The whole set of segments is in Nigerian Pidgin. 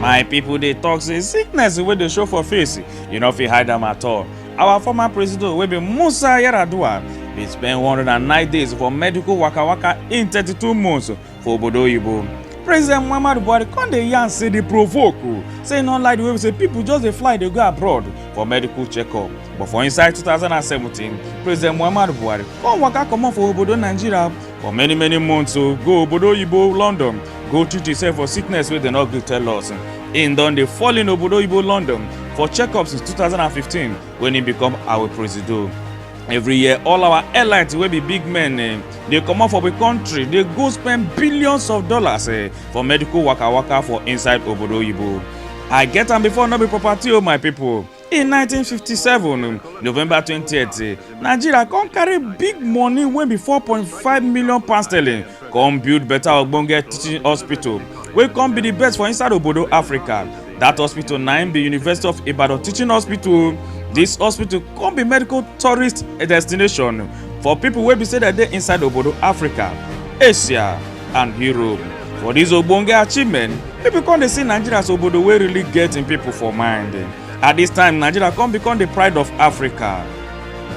My people dey talk say sickness wey dey show for face, you no fit hide am at all. Our former president wey be Musa Yar'Adua dey spend 109 days for medical waka in 32 months for obodo oyibo. President Muhammadu Buhari come dey yarn say dey provoke say e no like the way say people just dey fly dey go abroad for medical checkup. But for inside 2017, President Muhammadu Buhari come waka comot for obodo Nigeria for many months go obodo oyibo London go treat himself for sickness wey dem no gree tell us. Im don dey fall in obodo oyibo London for checkup since 2015 when he become our president. Every year, all our airlines wey be big men dey comot for the country, dey go spend billions of dollars for medical waka for inside obodo oyibo. I get am before, no be property o my people. In 1957, November 20th, Nigeria come carry big money wey be 4.5 million pounds sterling come build better ogbonge teaching hospital wey come be the best for inside obodo Africa. That hospital na im be University of Ibadan Teaching Hospital. This hospital come be medical tourist destination for people wey be say that dey inside obodo Africa, Asia and Europe. For this ogbonge achievement, people come dey see Nigeria as obodo wey really get im people for mind. At this time, Nigeria come become the pride of Africa.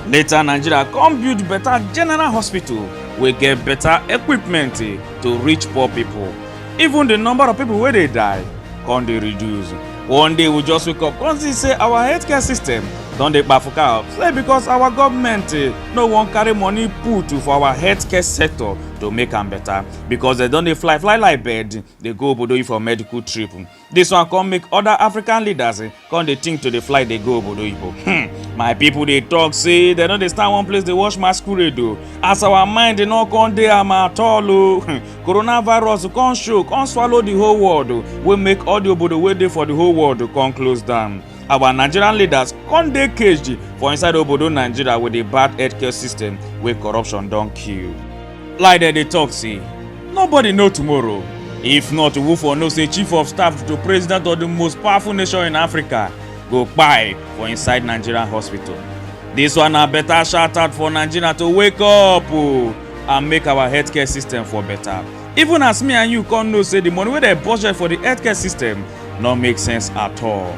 Later, Nigeria come build better general hospital wey get better equipment to reach poor people. Even the number of people wey dey die come dey reduce. One day we just wake up come see say our healthcare system don dey kpafuka say because our government no wan carry money put for our healthcare sector to make am better, because dem don dey fly like bird dey go obodo oyibo for medical trip. This one come make other African leaders come dey think to dey fly dey go obodo oyibo. My people dey talk say dem no dey stand one place dey watch masquerade o, as our mind dey no come dey am at all o. Coronavirus come show come swallow the whole world wey make all the obodo wey dey for the whole world come close down. Our Nigerian leaders come dey caged for inside obodo Nigeria with the bad healthcare system wey corruption don kill. Like dem dey talk say nobody know tomorrow. If not, who for know say chief of staff to president of the most powerful nation in Africa go kpai for inside Nigerian hospital. This one na better shout out for Nigeria to wake up and make our healthcare system for better. Even as me and you come know say the money wey dem budget for the healthcare system no make sense at all.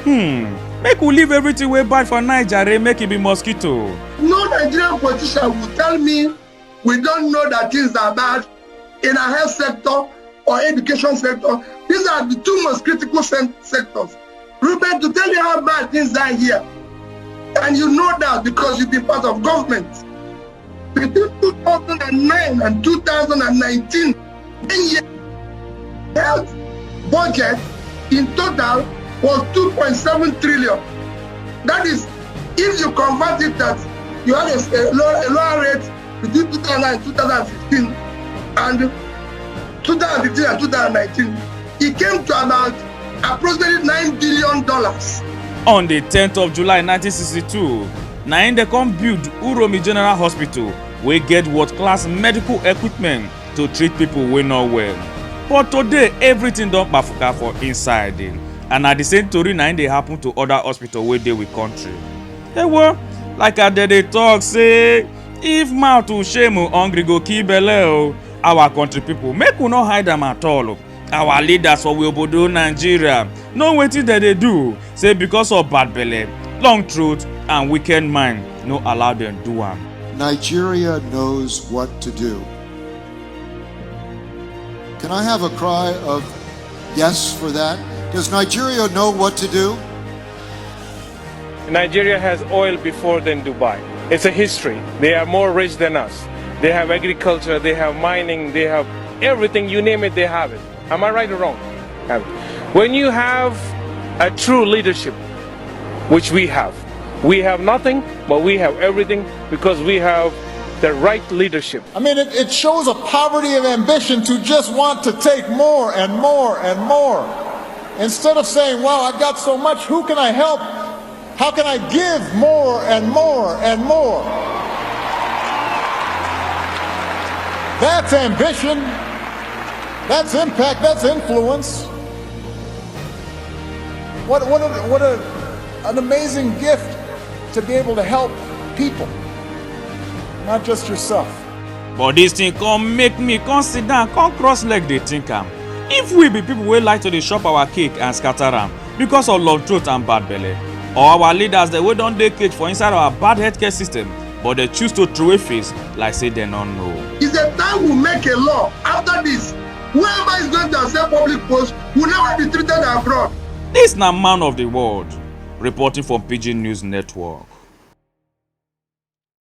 Make we leave everything wey bad for Nigeria, make it be mosquito. No Nigerian politician will tell me we don't know that things are bad in our health sector or education sector. These are the two most critical sectors. Ruben, to tell you how bad things are here, and you know that because you've been part of government. Between 2009 and 2019, 10 years, health budget in total was 2.7 trillion. That is, if you convert it that you had a lower rate between 2009 and 2015 and 2015 and 2019, it came to about approximately $9 billion. On the 10th of July 1962, na im dey come build Uromi General Hospital wey get world-class medical equipment to treat people wey no well. But today, everything don kpafuka for inside. And at the same tori na im dey happen to other hospitals wey dey we country. Ewo, like I dey talk say, if mouth to shame hungry go kill belle. Our country people, make we no hide am at all. Our leaders for we obodo Nigeria know wetin dem dey do, say because of bad belle, long throat and wicked mind no allow dem do am. Nigeria knows what to do. Can I have a cry of yes for that? Does Nigeria know what to do? Nigeria has oil before than Dubai. It's a history. They are more rich than us. They have agriculture, they have mining, they have everything, you name it, they have it. Am I right or wrong? When you have a true leadership, which we have nothing, but we have everything because we have the right leadership. I mean, it shows a poverty of ambition to just want to take more and more and more. Instead of saying, wow, I've got so much, who can I help? How can I give more and more and more? That's ambition. That's impact. That's influence. What an amazing gift to be able to help people, not just yourself. But this thing come make me come sit down, come cross leg dey think am. If we be people wey like to dey chop our cake and scatter am because of long throat and bad belle, or our leaders dem wey don dey cage for inside our bad healthcare system but dey choose to throway face like say dem no know. It's a time we make a law. After this, whoever is going to accept public post will never be treated abroad. Dis na Man of the World reporting from Pidgin News Network.